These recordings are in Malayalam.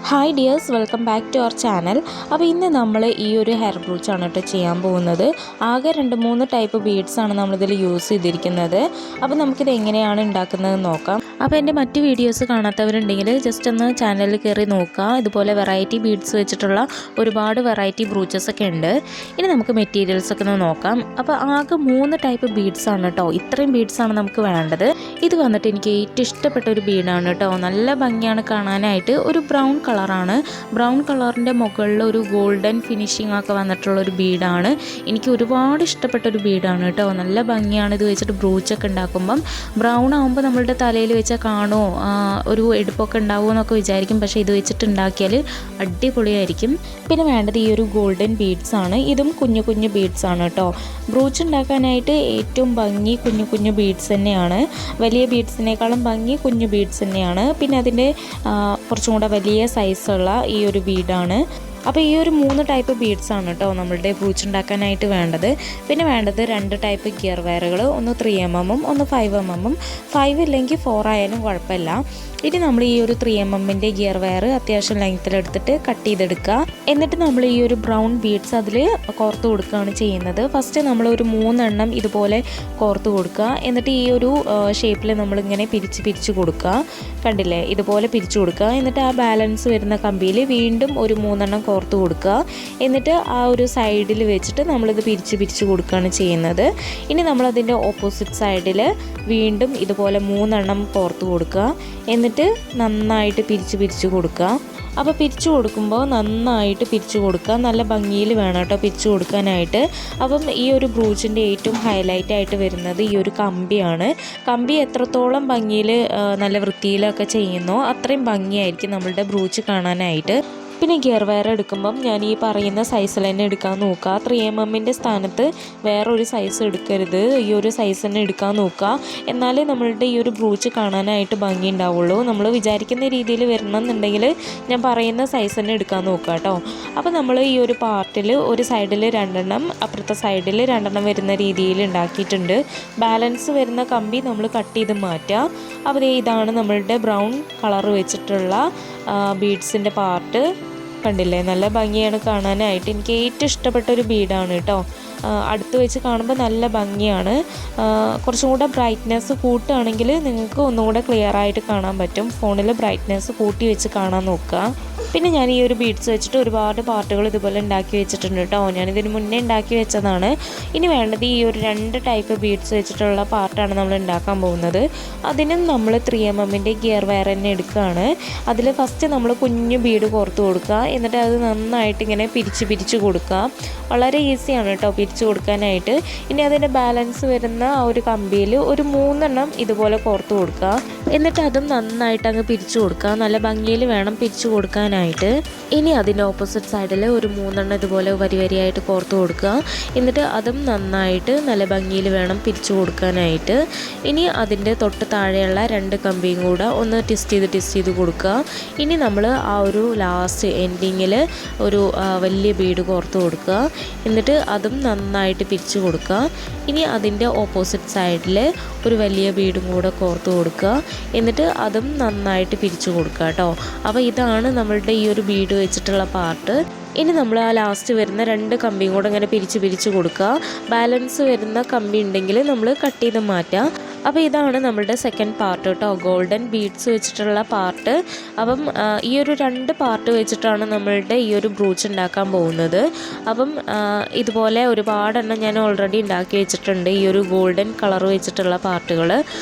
Hi dears, welcome back to our channel. അപ്പോൾ ഇന്ന് നമ്മൾ ഈ ഒരു ഹെയർ ബ്രൂച്ചാണ് കേട്ടോ ചെയ്യാൻ പോകുന്നത്. ആകെ 2-3 ടൈപ്പ് ബീഡ്സാണ് നമ്മളിതിൽ യൂസ് ചെയ്തിരിക്കുന്നത്. അപ്പോൾ നമുക്കിത് എങ്ങനെയാണ് ഉണ്ടാക്കുന്നത് നോക്കാം. അപ്പോൾ എൻ്റെ മറ്റ് വീഡിയോസ് കാണാത്തവരുണ്ടെങ്കിൽ ജസ്റ്റ് ഒന്ന് ചാനലിൽ കയറി നോക്കുക. ഇതുപോലെ വെറൈറ്റി ബീഡ്സ് വെച്ചിട്ടുള്ള ഒരുപാട് വെറൈറ്റി ബ്രൂച്ചസ് ഒക്കെ ഉണ്ട്. ഇനി നമുക്ക് മെറ്റീരിയൽസ് ഒക്കെ ഒന്ന് നോക്കാം. അപ്പോൾ ആകെ 3 ടൈപ്പ് ബീഡ്സാണ് കേട്ടോ. ഇത്രയും ബീഡ്സാണ് നമുക്ക് വേണ്ടത്. ഇത് വന്നിട്ട് എനിക്ക് ഏറ്റവും ഇഷ്ടപ്പെട്ട ഒരു ബീഡാണ് കേട്ടോ. നല്ല ഭംഗിയാണ് കാണാനായിട്ട്. ഒരു ബ്രൗൺ കളറാണ്. ബ്രൗൺ കളറിൻ്റെ മുകളിൽ ഒരു ഗോൾഡൻ ഫിനിഷിംഗ് ഒക്കെ വന്നിട്ടുള്ളൊരു ബീഡാണ്. എനിക്ക് ഒരുപാട് ഇഷ്ടപ്പെട്ട ഒരു ബീഡാണ് കേട്ടോ. നല്ല ഭംഗിയാണ് ഇത് വെച്ചിട്ട് ബ്രൂച്ചൊക്കെ ഉണ്ടാക്കുമ്പം. ബ്രൗൺ ആകുമ്പോൾ നമ്മളുടെ തലയിൽ വെച്ചാൽ കാണുമോ ഒരു എടുപ്പൊക്കെ ഉണ്ടാവുമോ എന്നൊക്കെ വിചാരിക്കും. പക്ഷേ ഇത് വെച്ചിട്ട് ഉണ്ടാക്കിയാൽ അടിപൊളിയായിരിക്കും. പിന്നെ വേണ്ടത് ഈ ഒരു ഗോൾഡൻ ബീഡ്സ് ആണ്. ഇതും കുഞ്ഞു കുഞ്ഞു ബീഡ്സ് ആണ് കേട്ടോ. ബ്രൂച്ച് ഉണ്ടാക്കാനായിട്ട് ഏറ്റവും ഭംഗി കുഞ്ഞു കുഞ്ഞു ബീഡ്സ് തന്നെയാണ്. വലിയ ബീഡ്സിനേക്കാളും ഭംഗി കുഞ്ഞു ബീഡ്സ് തന്നെയാണ്. പിന്നെ അതിൻ്റെ കുറച്ചും കൂടെ വലിയ സൈസുള്ള ഈ ഒരു ബീഡാണ്. അപ്പോൾ ഈ ഒരു 3 ടൈപ്പ് ബീഡ്സാണ് കേട്ടോ നമ്മളുടെ ബ്രൂച്ച് ഉണ്ടാക്കാനായിട്ട് വേണ്ടത്. പിന്നെ വേണ്ടത് 2 ടൈപ്പ് ഗിയർ വയറുകൾ, ഒന്ന് 3mm ഒന്ന് 5mm. 5 ഇല്ലെങ്കിൽ 4 ആയാലും കുഴപ്പമില്ല. ഇനി നമ്മൾ ഈ ഒരു 3mm ഗിയർ വയർ അത്യാവശ്യം ലെങ്ത്തിലെടുത്തിട്ട് കട്ട് ചെയ്തെടുക്കുക. എന്നിട്ട് നമ്മൾ ഈ ഒരു ബ്രൗൺ ബീഡ്സ് അതിൽ കോർത്ത് കൊടുക്കുകയാണ് ചെയ്യുന്നത്. ഫസ്റ്റ് നമ്മൾ ഒരു 3 എണ്ണം ഇതുപോലെ കോർത്ത് കൊടുക്കുക. എന്നിട്ട് ഈ ഒരു ഷേപ്പിൽ നമ്മളിങ്ങനെ പിരിച്ച് കൊടുക്കുക. കണ്ടില്ലേ, ഇതുപോലെ പിരിച്ചു കൊടുക്കുക. എന്നിട്ട് ആ ബാലൻസ് വരുന്ന കമ്പിയിൽ വീണ്ടും ഒരു 3 എണ്ണം കോർത്ത് കൊടുക്കുക. എന്നിട്ട് ആ ഒരു സൈഡിൽ വെച്ചിട്ട് നമ്മളിത് പിരിച്ച് കൊടുക്കുകയാണ് ചെയ്യുന്നത്. ഇനി നമ്മളതിൻ്റെ ഓപ്പോസിറ്റ് സൈഡിൽ വീണ്ടും ഇതുപോലെ 3 എണ്ണം കോർത്ത് കൊടുക്കുക. എന്നിട്ട് നന്നായിട്ട് പിരിച്ച് കൊടുക്കുക. അപ്പോൾ പിരിച്ചു കൊടുക്കുമ്പോൾ നന്നായിട്ട് പിരിച്ചു കൊടുക്കുക. നല്ല ഭംഗിയിൽ വേണം കേട്ടോ പിരിച്ചു കൊടുക്കാനായിട്ട്. അപ്പം ഈ ഒരു ബ്രൂച്ചിൻ്റെ ഏറ്റവും ഹൈലൈറ്റ് ആയിട്ട് വരുന്നത് ഈ ഒരു കമ്പിയാണ്. കമ്പി എത്രത്തോളം ഭംഗിയിൽ നല്ല വൃത്തിയിലൊക്കെ ചെയ്യുന്നോ അത്രയും ഭംഗിയായിരിക്കും നമ്മളുടെ ബ്രൂച്ച് കാണാനായിട്ട്. പിന്നെ ഗിയർ വയർ എടുക്കുമ്പം ഞാൻ ഈ പറയുന്ന സൈസിൽ തന്നെ എടുക്കാൻ നോക്കുക. 3mm സ്ഥാനത്ത് വേറൊരു സൈസ് എടുക്കരുത്. ഈ ഒരു സൈസ് തന്നെ എടുക്കാൻ നോക്കുക. എന്നാലേ നമ്മളുടെ ഈ ഒരു ബ്രൂച്ച് കാണാനായിട്ട് ഭംഗി ഉണ്ടാവുള്ളൂ. നമ്മൾ വിചാരിക്കുന്ന രീതിയിൽ വരണം എന്നുണ്ടെങ്കിൽ ഞാൻ പറയുന്ന സൈസ് തന്നെ എടുക്കാൻ നോക്കുക കേട്ടോ. അപ്പോൾ നമ്മൾ ഈ ഒരു പാർട്ടിൽ ഒരു സൈഡിൽ 2 എണ്ണം അപ്പുറത്തെ സൈഡിൽ 2 എണ്ണം വരുന്ന രീതിയിൽ ഉണ്ടാക്കിയിട്ടുണ്ട്. ബാലൻസ് വരുന്ന കമ്പി നമ്മൾ കട്ട് ചെയ്ത് മാറ്റുക. അപ്പോൾ ഇതാണ് നമ്മളുടെ ബ്രൗൺ കളർ വെച്ചിട്ടുള്ള ബീഡ്സിൻ്റെ പാർട്ട്. കണ്ടില്ലേ, നല്ല ഭംഗിയാണ് കാണാനായിട്ട്. എനിക്ക് ഏറ്റവും ഇഷ്ടപ്പെട്ടൊരു ബീഡാണ് കേട്ടോ. അടുത്ത് വെച്ച് കാണുമ്പോൾ നല്ല ഭംഗിയാണ്. കുറച്ചും കൂടെ ബ്രൈറ്റ്നെസ് കൂട്ടുകയാണെങ്കിൽ നിങ്ങൾക്ക് ഒന്നുകൂടെ ക്ലിയർ ആയിട്ട് കാണാൻ പറ്റും. ഫോണിൽ ബ്രൈറ്റ്നെസ് കൂട്ടി വെച്ച് കാണാൻ നോക്കുക. പിന്നെ ഞാൻ ഈ ഒരു ബീഡ്സ് വെച്ചിട്ട് ഒരുപാട് പാർട്ടുകൾ ഇതുപോലെ ഉണ്ടാക്കി വെച്ചിട്ടുണ്ട് കേട്ടോ. ഞാനിതിന് മുന്നേ ഉണ്ടാക്കി വെച്ചതാണ്. ഇനി വേണ്ടത് ഈ ഒരു 2 ടൈപ്പ് ബീഡ്സ് വെച്ചിട്ടുള്ള പാർട്ടാണ് നമ്മൾ ഉണ്ടാക്കാൻ പോകുന്നത്. അതിനും നമ്മൾ 3mm ഗിയർ വയർ തന്നെ എടുക്കുകയാണ്. അതിൽ ഫസ്റ്റ് നമ്മൾ കുഞ്ഞു ബീഡ് കോർത്ത് കൊടുക്കുക. എന്നിട്ട് അത് നന്നായിട്ട് ഇങ്ങനെ പിരിച്ച് കൊടുക്കുക. വളരെ ഈസിയാണ് കേട്ടോ പിരിച്ചു കൊടുക്കാനായിട്ട്. ഇനി അതിൻ്റെ ബാലൻസ് വരുന്ന ആ ഒരു കമ്പിയിൽ ഒരു 3 എണ്ണം ഇതുപോലെ കോർത്ത് കൊടുക്കുക. എന്നിട്ട് അതും നന്നായിട്ട് അങ്ങ് പിരിച്ചു കൊടുക്കുക. നല്ല ഭംഗിയിൽ വേണം പിരിച്ചു കൊടുക്കാനായിട്ട്. ഇനി അതിൻ്റെ ഓപ്പോസിറ്റ് സൈഡിൽ ഒരു 3 എണ്ണം ഇതുപോലെ വരിയായിട്ട് കോർത്ത് കൊടുക്കുക. എന്നിട്ട് അതും നന്നായിട്ട് നല്ല ഭംഗിയിൽ വേണം പിരിച്ചു കൊടുക്കാനായിട്ട്. ഇനി അതിൻ്റെ തൊട്ട് താഴെയുള്ള 2 കമ്പിയും കൂടെ ഒന്ന് ട്വിസ്റ്റ് ചെയ്ത് കൊടുക്കുക. ഇനി നമ്മൾ ആ ഒരു ലാസ്റ്റ് എൻഡിങ്ങിൽ ഒരു വലിയ ബീഡ് കോർത്ത് കൊടുക്കുക. എന്നിട്ട് അതും നന്നായിട്ട് പിരിച്ചു കൊടുക്കുക. ഇനി അതിൻ്റെ ഓപ്പോസിറ്റ് സൈഡിൽ ഒരു വലിയ ബീഡും കൂടെ കോർത്ത് കൊടുക്കുക. എന്നിട്ട് അതും നന്നായിട്ട് പിരിച്ചു കൊടുക്കുക കേട്ടോ. അപ്പോൾ ഇതാണ് നമ്മളുടെ ഈ ഒരു ബീഡ് വെച്ചിട്ടുള്ള പാർട്ട്. ഇനി നമ്മൾ ആ ലാസ്റ്റ് വരുന്ന 2 കമ്പിയും കൂടെ ഇങ്ങനെ പിരിച്ച് കൊടുക്കുക. ബാലൻസ് വരുന്ന കമ്പി ഉണ്ടെങ്കിൽ നമ്മൾ കട്ട് ചെയ്ത് മാറ്റുക. അപ്പോൾ ഇതാണ് നമ്മളുടെ സെക്കൻഡ് പാർട്ട് കേട്ടോ, ഗോൾഡൻ ബീഡ്സ് വെച്ചിട്ടുള്ള പാർട്ട്. അപ്പം ഈ ഒരു 2 പാർട്ട് വെച്ചിട്ടാണ് നമ്മളുടെ ഈ ഒരു ബ്രൂച്ച് ഉണ്ടാക്കാൻ പോകുന്നത്. അപ്പം ഇതുപോലെ ഒരുപാടെണ്ണം ഞാൻ ഓൾറെഡി ഉണ്ടാക്കി വെച്ചിട്ടുണ്ട് ഈ ഒരു ഗോൾഡൻ കളർ വെച്ചിട്ടുള്ള പാർട്ടുകൾ.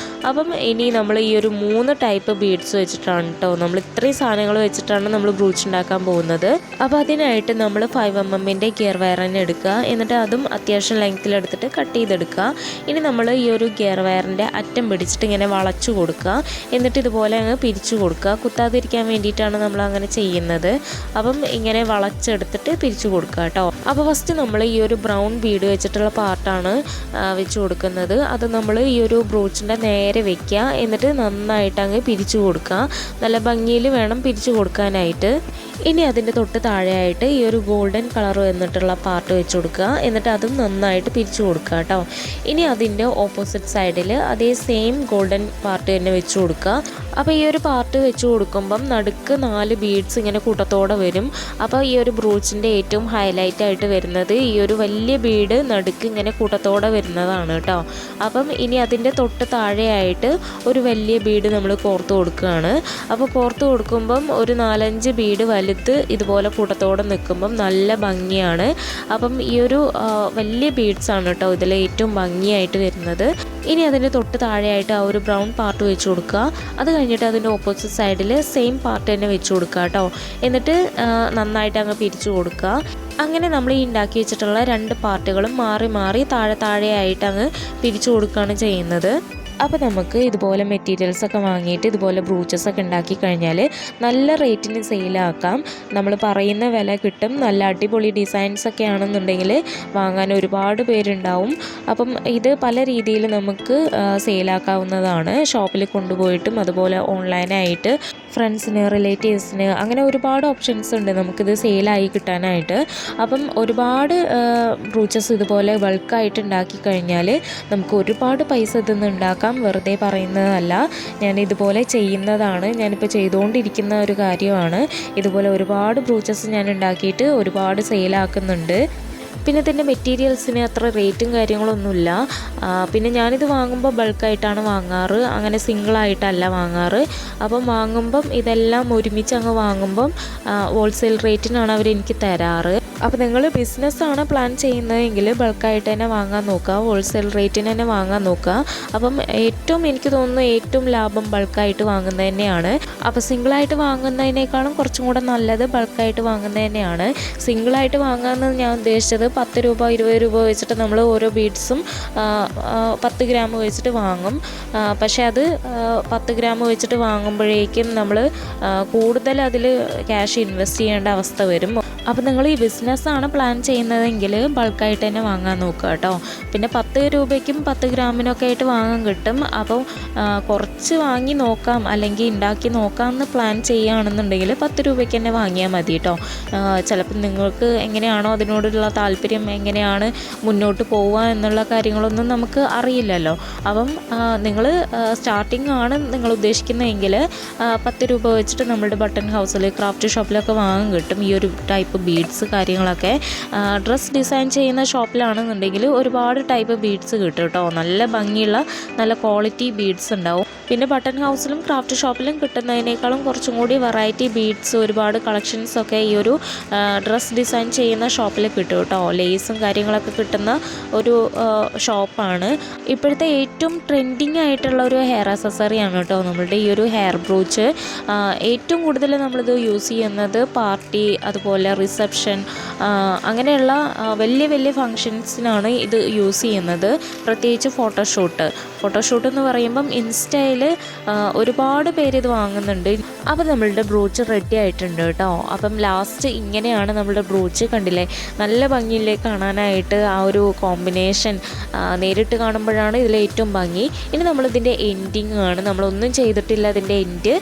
അപ്പം ഇനി നമ്മൾ ഈ ഒരു 3 ടൈപ്പ് ബീഡ്സ് വെച്ചിട്ടാണ് കേട്ടോ, നമ്മൾ ഇത്രയും സാധനങ്ങൾ വെച്ചിട്ടാണ് നമ്മൾ ബ്രൂച്ച് ഉണ്ടാക്കാൻ പോകുന്നത്. അപ്പോൾ അതിനായിട്ട് നമ്മൾ 5mm ഗിയർ വയർ തന്നെ എടുക്കുക. എന്നിട്ട് അതും അത്യാവശ്യം ലെങ്ത്തിലെടുത്തിട്ട് കട്ട് ചെയ്തെടുക്കുക. ഇനി നമ്മൾ ഈ ഒരു ഗിയർ വയറിൻ്റെ അറ്റം പിടിച്ചിട്ട് ഇങ്ങനെ വളച്ചു കൊടുക്കുക. എന്നിട്ട് ഇതുപോലെ അങ്ങ് പിരിച്ചു കൊടുക്കുക. കുത്താതിരിക്കാൻ വേണ്ടിയിട്ടാണ് നമ്മൾ അങ്ങനെ ചെയ്യുന്നത്. അപ്പം ഇങ്ങനെ വളച്ചെടുത്തിട്ട് പിരിച്ചു കൊടുക്കുക കേട്ടോ. അപ്പോൾ ഫസ്റ്റ് നമ്മൾ ഈ ഒരു ബ്രൗൺ ബീഡ് വെച്ചിട്ടുള്ള പാർട്ടാണ് വെച്ച് കൊടുക്കുന്നത്. അത് നമ്മൾ ഈ ഒരു ബ്രൂച്ചിൻ്റെ നേരെ വെക്കുക. എന്നിട്ട് നന്നായിട്ട് അങ്ങ് പിരിച്ചു കൊടുക്കുക. നല്ല ഭംഗിയിൽ വേണം പിരിച്ചു കൊടുക്കാനായിട്ട്. ഇനി അതിൻ്റെ തൊട്ട് താഴെയായിട്ട് ഈ ഒരു ഗോൾഡൻ കളർ വന്നിട്ടുള്ള പാർട്ട് വെച്ച് കൊടുക്കുക. എന്നിട്ട് അതും നന്നായിട്ട് പിരിച്ചു കൊടുക്കുക കേട്ടോ. ഇനി അതിൻ്റെ ഓപ്പോസിറ്റ് സൈഡിൽ അതേ അതേ സെയിം ഗോൾഡൻ പാർട്ട് തന്നെ വെച്ച് കൊടുക്കുക. അപ്പോൾ ഈ ഒരു പാർട്ട് വെച്ച് കൊടുക്കുമ്പം നടുക്ക് 4 ബീഡ്സ് ഇങ്ങനെ കൂട്ടത്തോടെ വരും. അപ്പോൾ ഈ ഒരു ബ്രൂച്ചിൻ്റെ ഏറ്റവും ഹൈലൈറ്റ് ആയിട്ട് വരുന്നത് ഈ ഒരു വലിയ ബീഡ് നടുക്ക് ഇങ്ങനെ കൂട്ടത്തോടെ വരുന്നതാണ് കേട്ടോ. അപ്പം ഇനി അതിൻ്റെ തൊട്ട് താഴെയായിട്ട് ഒരു വലിയ ബീഡ് നമ്മൾ കോർത്ത് കൊടുക്കുകയാണ്. അപ്പോൾ കോർത്ത് കൊടുക്കുമ്പം ഒരു 4-5 ബീഡ് വലുത് ഇതുപോലെ കൂട്ടത്തോടെ നിൽക്കുമ്പം നല്ല ഭംഗിയാണ്. അപ്പം ഈ ഒരു വലിയ ബീഡ്സാണ് കേട്ടോ ഇതിൽ ഏറ്റവും ഭംഗിയായിട്ട് വരുന്നത്. ഇനി അതിൻ്റെ തൊട്ട് താഴെയായിട്ട് ആ ഒരു ബ്രൗൺ പാർട്ട് വെച്ച് കൊടുക്കുക. അത് കഴിഞ്ഞിട്ട് അതിൻ്റെ ഓപ്പോസിറ്റ് സൈഡിൽ സെയിം പാർട്ട് തന്നെ വെച്ച് കൊടുക്കുക കേട്ടോ. എന്നിട്ട് നന്നായിട്ട് അങ്ങ് പിരിച്ചു കൊടുക്കുക. അങ്ങനെ നമ്മൾ ഈ ഉണ്ടാക്കി വെച്ചിട്ടുള്ള 2 പാർട്ടുകളും മാറി മാറി താഴെയായിട്ട് അങ്ങ് പിരിച്ചു കൊടുക്കുകയാണ് ചെയ്യുന്നത്. അപ്പോൾ നമുക്ക് ഇതുപോലെ മെറ്റീരിയൽസൊക്കെ വാങ്ങിയിട്ട് ഇതുപോലെ ബ്രൂച്ചസൊക്കെ ഉണ്ടാക്കി കഴിഞ്ഞാൽ നല്ല റേറ്റിന് സെയിലാക്കാം. നമ്മൾ പറയുന്ന വില കിട്ടും. നല്ല അടിപൊളി ഡിസൈൻസൊക്കെ ആണെന്നുണ്ടെങ്കിൽ വാങ്ങാൻ ഒരുപാട് പേരുണ്ടാവും. അപ്പം ഇത് പല രീതിയിൽ നമുക്ക് സെയിലാക്കാവുന്നതാണ്. ഷോപ്പിൽ കൊണ്ടുപോയിട്ടും അതുപോലെ ഓൺലൈനായിട്ട് ഫ്രണ്ട്സിന്, റിലേറ്റീവ്സിന്, അങ്ങനെ ഒരുപാട് ഓപ്ഷൻസ് ഉണ്ട് നമുക്കിത് സെയിലായി കിട്ടാനായിട്ട്. അപ്പം ഒരുപാട് ബ്രൂച്ചസ് ഇതുപോലെ ബൾക്കായിട്ട് ഉണ്ടാക്കി കഴിഞ്ഞാൽ നമുക്ക് ഒരുപാട് പൈസ ഇതൊന്നും ഉണ്ടാക്കാം. വെറുതെ പറയുന്നതല്ല, ഞാൻ ഇതുപോലെ ചെയ്യുന്നതാണ്. ഞാനിപ്പോൾ ചെയ്തുകൊണ്ടിരിക്കുന്ന ഒരു കാര്യമാണ്. ഇതുപോലെ ഒരുപാട് ബ്രൂച്ചസ് ഞാൻ ഉണ്ടാക്കിയിട്ട് ഒരുപാട് സെയിലാക്കുന്നുണ്ട്. പിന്നെ ഇതിൻ്റെ മെറ്റീരിയൽസിന് അത്ര റേറ്റും കാര്യങ്ങളൊന്നുമില്ല. പിന്നെ ഞാനിത് വാങ്ങുമ്പോൾ ബൾക്കായിട്ടാണ് വാങ്ങാറ്, അങ്ങനെ സിംഗിളായിട്ടല്ല വാങ്ങാറ്. അപ്പം വാങ്ങുമ്പം ഇതെല്ലാം ഒരുമിച്ച് അങ്ങ് വാങ്ങുമ്പം ഹോൾസെയിൽ റേറ്റിനാണ് അവരെനിക്ക് തരാറ്. അപ്പോൾ നിങ്ങൾ ബിസിനസ്സാണ് പ്ലാൻ ചെയ്യുന്നതെങ്കിൽ ബൾക്കായിട്ട് തന്നെ വാങ്ങാൻ നോക്കുക, ഹോൾസെയിൽ റേറ്റിന് തന്നെ വാങ്ങാൻ നോക്കുക. അപ്പം ഏറ്റവും എനിക്ക് തോന്നുന്നു ഏറ്റവും ലാഭം ബൾക്കായിട്ട് വാങ്ങുന്നത് തന്നെയാണ്. അപ്പോൾ സിംഗിളായിട്ട് വാങ്ങുന്നതിനേക്കാളും കുറച്ചും കൂടെ നല്ലത് ബൾക്കായിട്ട് വാങ്ങുന്നത് തന്നെയാണ്. സിംഗിളായിട്ട് വാങ്ങാമെന്ന് ഞാൻ ഉദ്ദേശിച്ചത് 10 രൂപ 20 രൂപ വെച്ചിട്ട് നമ്മൾ ഓരോ ബീഡ്സും 10 ഗ്രാം വെച്ചിട്ട് വാങ്ങും. പക്ഷേ അത് 10 ഗ്രാം വെച്ചിട്ട് വാങ്ങുമ്പോഴേക്കും നമ്മൾ കൂടുതൽ അതിൽ ക്യാഷ് ഇൻവെസ്റ്റ് ചെയ്യേണ്ട അവസ്ഥ വരും. അപ്പോൾ നിങ്ങൾ ഈ ബിസിനസ്സാണ് പ്ലാൻ ചെയ്യുന്നതെങ്കിൽ ബൾക്കായിട്ട് തന്നെ വാങ്ങാൻ നോക്കുക കേട്ടോ. പിന്നെ 10 രൂപയ്ക്കും 10 ഗ്രാമിനൊക്കെ ആയിട്ട് വാങ്ങാൻ കിട്ടും. അപ്പോൾ കുറച്ച് വാങ്ങി നോക്കാം അല്ലെങ്കിൽ ഉണ്ടാക്കി നോക്കാം എന്ന് പ്ലാൻ ചെയ്യുകയാണെന്നുണ്ടെങ്കിൽ 10 രൂപയ്ക്ക് തന്നെ വാങ്ങിയാൽ മതി കേട്ടോ. ചിലപ്പോൾ നിങ്ങൾക്ക് എങ്ങനെയാണോ അതിനോടുള്ള താല്പര്യം, എങ്ങനെയാണ് മുന്നോട്ട് പോവുക എന്നുള്ള കാര്യങ്ങളൊന്നും നമുക്ക് അറിയില്ലല്ലോ. അപ്പം നിങ്ങൾ സ്റ്റാർട്ടിംഗ് ആണ് നിങ്ങൾ ഉദ്ദേശിക്കുന്നതെങ്കിൽ 10 രൂപ വെച്ചിട്ട് നമ്മളുടെ ബട്ടൺ ഹൗസിൽ, ക്രാഫ്റ്റ് ഷോപ്പിലൊക്കെ വാങ്ങാൻ കിട്ടും ഈ ഒരു ടൈപ്പ് ബീഡ്സ് കാര്യങ്ങളൊക്കെ. ഡ്രസ്സ് ഡിസൈൻ ചെയ്യുന്ന ഷോപ്പിലാണെന്നുണ്ടെങ്കിൽ ഒരുപാട് ടൈപ്പ് ബീഡ്സ് കിട്ടും കേട്ടോ. നല്ല ഭംഗിയുള്ള നല്ല ക്വാളിറ്റി ബീഡ്സ് ഉണ്ടാവും. പിന്നെ ബട്ടൺ ഹൗസിലും ക്രാഫ്റ്റ് ഷോപ്പിലും കിട്ടുന്നതിനേക്കാളും കുറച്ചും കൂടി വെറൈറ്റി ബീഡ്സ്, ഒരുപാട് കളക്ഷൻസൊക്കെ ഈ ഒരു ഡ്രസ്സ് ഡിസൈൻ ചെയ്യുന്ന ഷോപ്പിൽ കിട്ടും കേട്ടോ. ലേസും കാര്യങ്ങളൊക്കെ കിട്ടുന്ന ഒരു ഷോപ്പാണ്. ഇപ്പോഴത്തെ ഏറ്റവും ട്രെൻഡിങ് ആയിട്ടുള്ള ഒരു ഹെയർ അക്സസറിയാണ് കേട്ടോ നമ്മളുടെ ഈ ഒരു ഹെയർ ബ്രൂച്ച്. ഏറ്റവും കൂടുതൽ നമ്മളിത് യൂസ് ചെയ്യുന്നത് പാർട്ടി, അതുപോലെ റിസപ്ഷൻ, അങ്ങനെയുള്ള വലിയ വലിയ ഫങ്ഷൻസിനാണ് ഇത് യൂസ് ചെയ്യുന്നത്. പ്രത്യേകിച്ച് ഫോട്ടോഷൂട്ട് എന്ന് പറയുമ്പം ഇൻസ്റ്റയിൽ ഒരുപാട് പേര് ഇത് വാങ്ങുന്നുണ്ട്. അപ്പോൾ നമ്മളുടെ ബ്രൂച്ച് റെഡി ആയിട്ടുണ്ട് കേട്ടോ. അപ്പം ലാസ്റ്റ് ഇങ്ങനെയാണ് നമ്മളുടെ ബ്രൂച്ച്. കണ്ടില്ലേ, നല്ല ഭംഗിയില്ലേ കാണാനായിട്ട്. ആ ഒരു കോമ്പിനേഷൻ നേരിട്ട് കാണുമ്പോഴാണ് ഇതിൽ ഏറ്റവും ഭംഗി. ഇനി നമ്മളിതിൻ്റെ എൻഡിങ് ആണ്, നമ്മളൊന്നും ചെയ്തിട്ടില്ല അതിൻ്റെ എൻഡ്.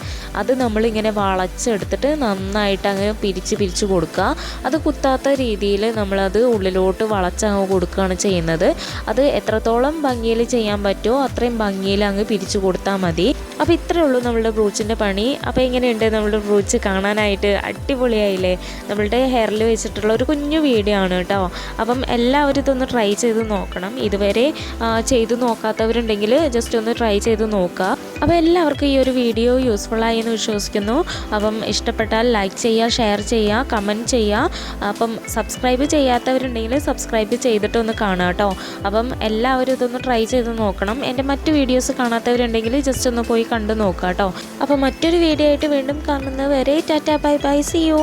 അത് നമ്മളിങ്ങനെ വളച്ചെടുത്തിട്ട് നന്നായിട്ട് അങ്ങ് പിരിച്ച് കൊടുക്കുക. അത് കുത്താത്ത രീതിയിൽ നമ്മളത് ഉള്ളിലോട്ട് വളച്ചങ്ങ് കൊടുക്കുകയാണ് ചെയ്യുന്നത്. അത് എത്രത്തോളം ഭംഗിയിൽ ചെയ്യാൻ പറ്റുമോ അത്രയും ഭംഗിയിൽ അങ്ങ് പിരിച്ചു കൊടുത്താൽ മതി. അപ്പോൾ ഇത്രയേ ഉള്ളൂ നമ്മളുടെ ബ്രൂച്ചിൻ്റെ പണി. അപ്പോൾ എങ്ങനെയുണ്ട് നമ്മളുടെ ബ്രൂച്ച് കാണാനായിട്ട്? അടിപൊളിയായില്ലേ? നമ്മളുടെ ഹെയറിൽ വെച്ചിട്ടുള്ള ഒരു കുഞ്ഞു വീഡിയോ ആണ് കേട്ടോ. അപ്പം എല്ലാവരും ഇതൊന്ന് ട്രൈ ചെയ്ത് നോക്കണം. ഇതുവരെ ചെയ്തു നോക്കാത്തവരുണ്ടെങ്കിൽ ജസ്റ്റ് ഒന്ന് ട്രൈ ചെയ്ത് നോക്കുക. അപ്പോൾ എല്ലാവർക്കും ഈ ഒരു വീഡിയോ യൂസ്ഫുള്ളായി എന്ന് വിശ്വസിക്കുന്നു. അപ്പം ഇഷ്ടപ്പെട്ടാൽ ലൈക്ക് ചെയ്യുക, ഷെയർ ചെയ്യുക, കമൻറ്റ് ചെയ്യുക. അപ്പം സബ്സ്ക്രൈബ് ചെയ്യാത്തവരുണ്ടെങ്കിൽ സബ്സ്ക്രൈബ് ചെയ്തിട്ടൊന്ന് കാണുക കേട്ടോ. അപ്പം എല്ലാവരും ഇതൊന്ന് ട്രൈ ചെയ്ത് നോക്കണം. എൻ്റെ മറ്റു വീഡിയോസ് കാണാത്തവരുണ്ടെങ്കിൽ ജസ്റ്റ് ഒന്ന് പോയി കണ്ടു നോക്കുക കേട്ടോ. അപ്പോൾ മറ്റൊരു വീഡിയോ ആയിട്ട് വീണ്ടും കാണുന്നവരെ tata bye bye, see U.